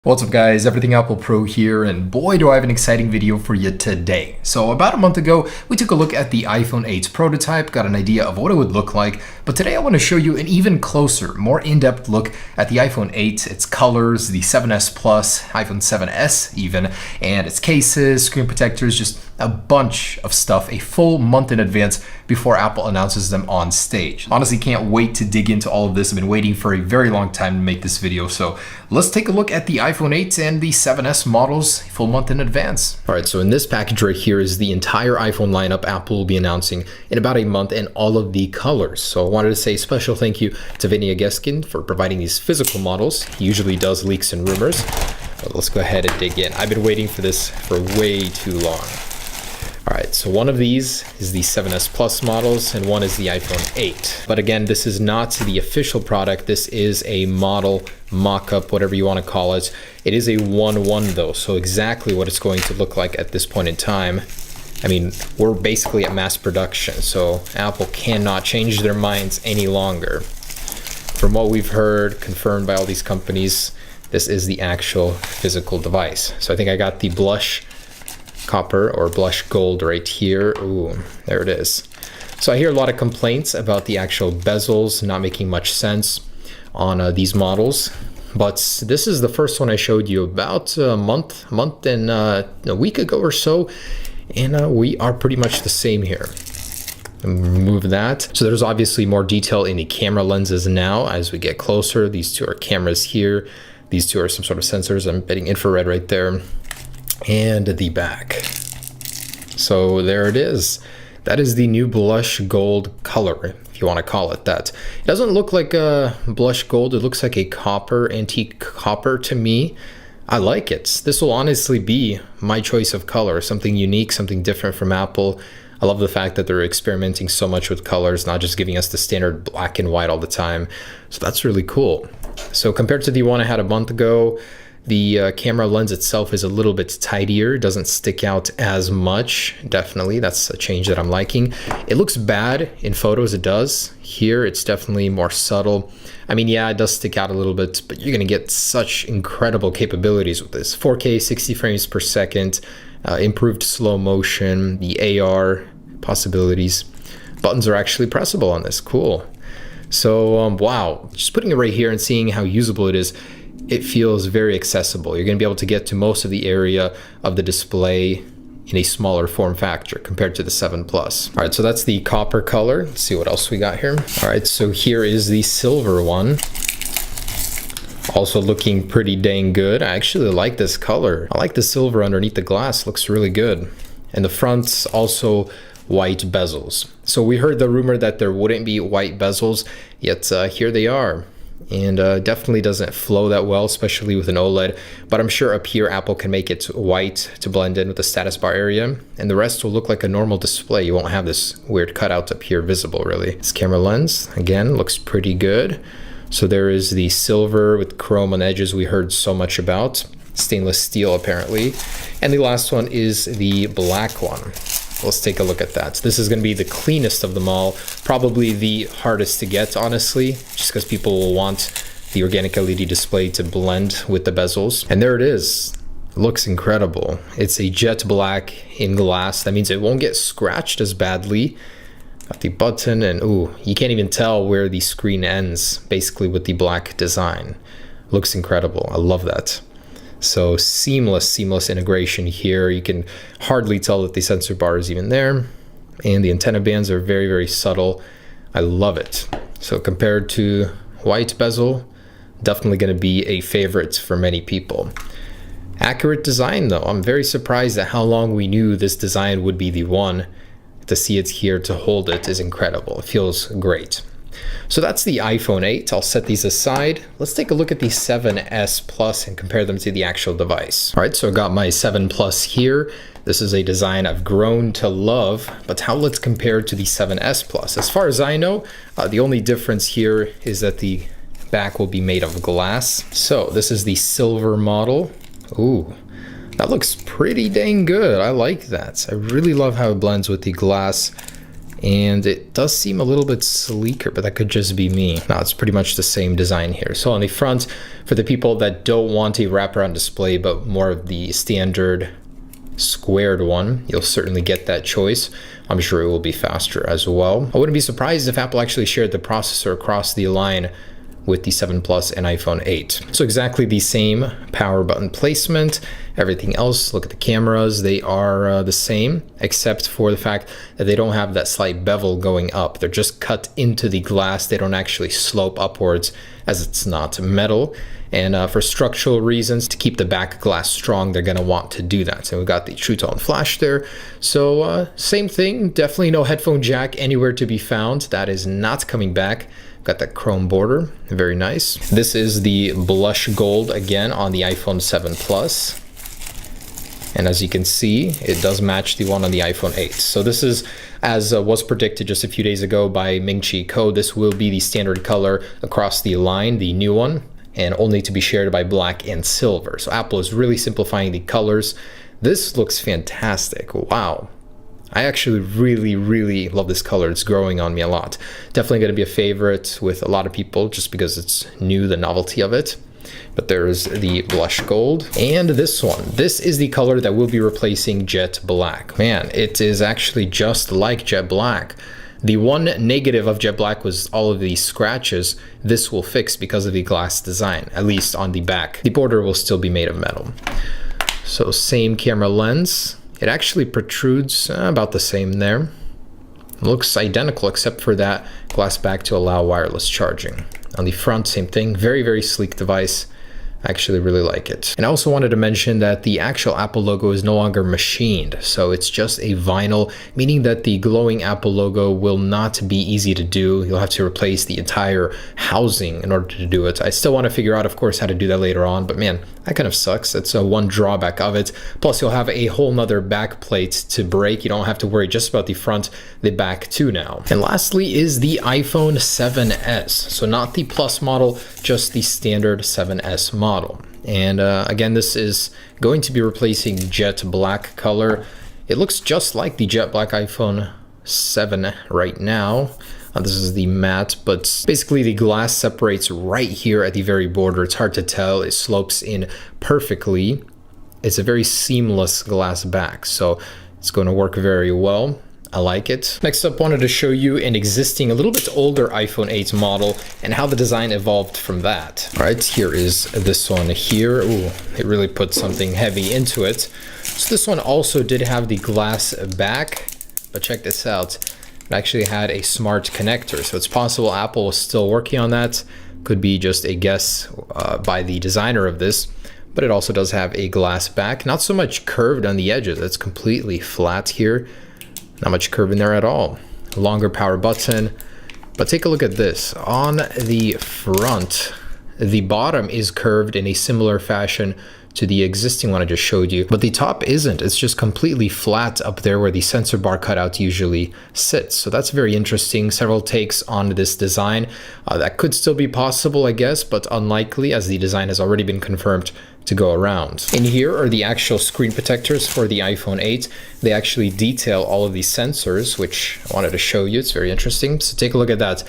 What's up guys, Everything Apple Pro here, and boy do I have an exciting video for you today. So about a month ago, we took a look at the iPhone 8's prototype, got an idea of what it would look like, but today I want to show you an even closer, more in-depth look at the iPhone 8, its colors, the 7S Plus, iPhone 7S even, and its cases, screen protectors, just a bunch of stuff a full month in advance before Apple announces them on stage. Honestly, can't wait to dig into all of this. I've been waiting for a very long time to make this video, so let's take a look at the iPhone 8 and the 7S models a full month in advance. All right, so in this package right here is the entire iPhone lineup Apple will be announcing in about a month and all of the colors. So I wanted to say a special thank you to Vinny Ageskin for providing these physical models. He usually does leaks and rumors, but let's go ahead and dig in. I've been waiting for this for way too long. All right, so one of these is the 7S Plus models and one is the iPhone 8. But again, this is not the official product. This is a model mock-up, whatever you want to call it. It is a 1-1 though, so exactly what it's going to look like at this point in time. I mean, we're basically at mass production, so Apple cannot change their minds any longer. From what we've heard, confirmed by all these companies, this is the actual physical device. So I think I got the blush copper or blush gold right here. Ooh, there it is. So I hear a lot of complaints about the actual bezels not making much sense on these models, but this is the first one I showed you about a month and a week ago or so, and we are pretty much the same here. Remove that. So there's obviously more detail in the camera lenses now as we get closer. These two are cameras here. These two are some sort of sensors. I'm betting infrared right there. And the back. So there it is. That is the new blush gold color, if you want to call it that. It doesn't look like a blush gold. It looks like a copper, antique copper to me. I like it. This will honestly be my choice of color, something unique, something different from Apple. I love the fact that they're experimenting so much with colors, not just giving us the standard black and white all the time. So that's really cool. So compared to the one I had a month ago, the camera lens itself is a little bit tidier. It doesn't stick out as much. Definitely, that's a change that I'm liking. It looks bad in photos, it does. Here, it's definitely more subtle. I mean, yeah, it does stick out a little bit, but you're gonna get such incredible capabilities with this. 4K, 60 frames per second, improved slow motion, the AR possibilities. Buttons are actually pressable on this, cool. So, wow, just putting it right here and seeing how usable it is, it feels very accessible. You're going to be able to get to most of the area of the display in a smaller form factor compared to the 7 Plus. All right, so that's the copper color. Let's see what else we got here. All right, so here is the silver one. Also looking pretty dang good. I actually like this color. I like the silver underneath the glass. Looks really good. And the front's also white bezels. So we heard the rumor that there wouldn't be white bezels, yet here they are. And definitely doesn't flow that well, especially with an OLED, but I'm sure up here Apple can make it white to blend in with the status bar area, and the rest will look like a normal display. You won't have this weird cutout up here visible really. This camera lens, again, looks pretty good. So there is the silver with chrome on edges we heard so much about, stainless steel apparently, and the last one is the black one. Let's take a look at that. This is going to be the cleanest of them all, probably the hardest to get, honestly, just because people will want the organic LED display to blend with the bezels. And there it is. It looks incredible. It's a jet black in glass. That means it won't get scratched as badly. Got the button, and ooh, you can't even tell where the screen ends, basically with the black design. Looks incredible. I love that. So seamless integration here. You can hardly tell that the sensor bar is even there. And the antenna bands are very, very subtle. I love it. So compared to white bezel, definitely going to be a favorite for many people. Accurate design though. I'm very surprised at how long we knew this design would be the one. To see it here, to hold it is incredible. It feels great. So that's the iPhone 8. I'll set these aside. Let's take a look at the 7S Plus and compare them to the actual device. All right, so I got my 7 Plus here. This is a design I've grown to love, but how let's compare to the 7S Plus? As far as I know, the only difference here is that the back will be made of glass. So this is the silver model. Ooh, that looks pretty dang good. I like that. I really love how it blends with the glass. And it does seem a little bit sleeker, but that could just be me. No, it's pretty much the same design here. So on the front, for the people that don't want a wraparound display, but more of the standard squared one, you'll certainly get that choice. I'm sure it will be faster as well. I wouldn't be surprised if Apple actually shared the processor across the line with the 7 Plus and iPhone 8. So exactly the same power button placement. Everything else, look at the cameras, they are the same, except for the fact that they don't have that slight bevel going up. They're just cut into the glass. They don't actually slope upwards, as it's not metal. And for structural reasons, to keep the back glass strong, they're gonna want to do that. So we've got the True Tone flash there. So same thing, definitely no headphone jack anywhere to be found. That is not coming back. Got that chrome border, very nice. This is the blush gold again on the iPhone 7 Plus. And as you can see, it does match the one on the iPhone 8. So this is, as was predicted just a few days ago by Ming-Chi Kuo, this will be the standard color across the line, the new one, and only to be shared by black and silver. So Apple is really simplifying the colors. This looks fantastic, wow. I actually really love this color. It's growing on me a lot. Definitely going to be a favorite with a lot of people just because it's new, the novelty of it. But there's the blush gold and this one. This is the color that will be replacing jet black. Man, it is actually just like jet black. The one negative of jet black was all of these scratches. This will fix because of the glass design, at least on the back. The border will still be made of metal. So same camera lens. It actually protrudes about the same there. It looks identical except for that glass back to allow wireless charging. On the front, same thing. Very sleek device. I actually really like it. And I also wanted to mention that the actual Apple logo is no longer machined. So it's just a vinyl, meaning that the glowing Apple logo will not be easy to do. You'll have to replace the entire housing in order to do it. I still want to figure out, of course, how to do that later on, but man, that kind of sucks. That's one drawback of it. Plus, you'll have a whole nother back plate to break. You don't have to worry just about the front, the back too now. And lastly is the iPhone 7s. So not the Plus model, just the standard 7s model. And again, this is going to be replacing jet black color. It looks just like the jet black iPhone 7 right now. This is the matte, but basically the glass separates right here at the very border. It's hard to tell. It slopes in perfectly. It's a very seamless glass back, so it's going to work very well. I like it. Next up, wanted to show you an existing, a little bit older iPhone 8 model and how the design evolved from that. All right, here is this one here. Ooh, it really put something heavy into it. So this one also did have the glass back, but check this out. It actually had a smart connector, so it's possible Apple was still working on that. Could be just a guess by the designer of this, but it also does have a glass back. Not so much curved on the edges. It's completely flat here. Not much curve in there at all. Longer power button, but take a look at this. On the front, the bottom is curved in a similar fashion to the existing one I just showed you, but the top isn't. It's just completely flat up there where the sensor bar cutout usually sits. So that's very interesting. Several takes on this design. That could still be possible, I guess, but unlikely as the design has already been confirmed to go around. And here are the actual screen protectors for the iPhone 8. They actually detail all of these sensors, which I wanted to show you. It's very interesting. So take a look at that.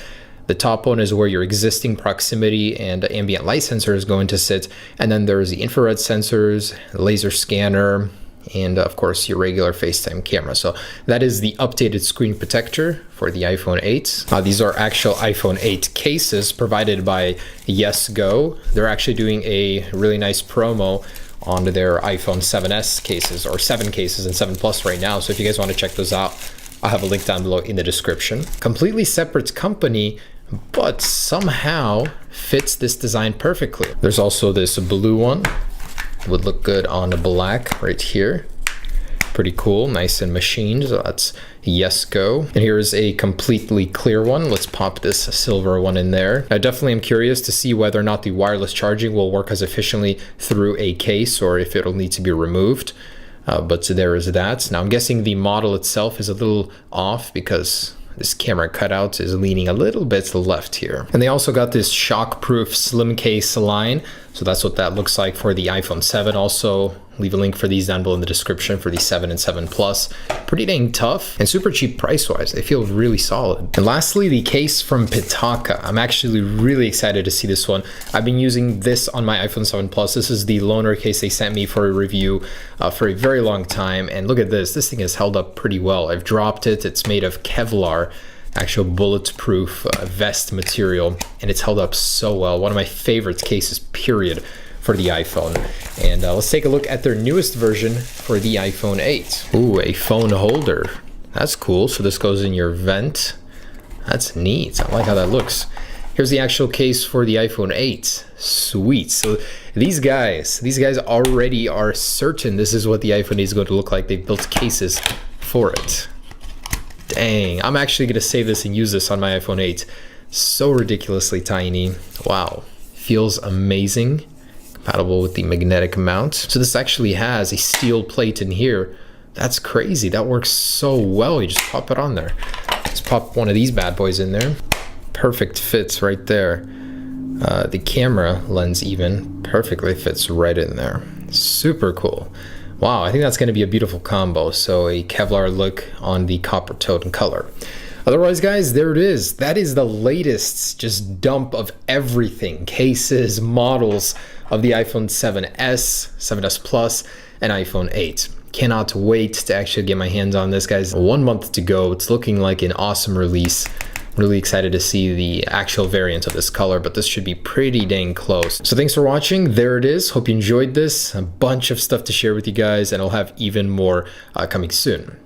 The top one is where your existing proximity and ambient light sensor is going to sit. And then there's the infrared sensors, laser scanner, and of course your regular FaceTime camera. So that is the updated screen protector for the iPhone 8. These are actual iPhone 8 cases provided by YesGo. They're actually doing a really nice promo on their iPhone 7s cases, or 7 cases and 7 Plus right now. So if you guys want to check those out, I'll have a link down below in the description. Completely separate company, but somehow fits this design perfectly. There's also this blue one. Would look good on the black right here. Pretty cool, nice and machined. So that's YesGo. And here's a completely clear one. Let's pop this silver one in there. I definitely am curious to see whether or not the wireless charging will work as efficiently through a case or if it'll need to be removed. But there is that. Now I'm guessing the model itself is a little off because this camera cutout is leaning a little bit to the left here. And they also got this shock-proof slim case line. So that's what that looks like for the iPhone 7. Also, leave a link for these down below in the description for the 7 and 7 Plus. Pretty dang tough and super cheap price-wise. They feel really solid. And lastly, the case from Pitaka. I'm actually really excited to see this one. I've been using this on my iPhone 7 Plus. This is the loaner case they sent me for a review for a very long time. And look at this. This thing has held up pretty well. I've dropped it. It's made of Kevlar, actual bulletproof vest material, and it's held up so well. One of my favorite cases, period, for the iPhone. And let's take a look at their newest version for the iPhone 8. Ooh, a phone holder. That's cool. So this goes in your vent. That's neat. I like how that looks. Here's the actual case for the iPhone 8. Sweet. So these guys already are certain this is what the iPhone 8 is going to look like. They've built cases for it. Dang, I'm actually gonna save this and use this on my iPhone 8. So ridiculously tiny. Wow, feels amazing. Compatible with the magnetic mount. So this actually has a steel plate in here. That's crazy, that works so well. You just pop it on there. Let's pop one of these bad boys in there. Perfect fits right there. The camera lens even perfectly fits right in there. Super cool. Wow, I think that's going to be a beautiful combo. So a Kevlar look on the copper tone color. Otherwise, guys, there it is. That is the latest just dump of everything. Cases, models of the iPhone 7S, 7S Plus, and iPhone 8. Cannot wait to actually get my hands on this, guys. 1 month to go. It's looking like an awesome release. Really excited to see the actual variant of this color, but this should be pretty dang close. So thanks for watching. There it is. Hope you enjoyed this. A bunch of stuff to share with you guys, and I'll have even more coming soon.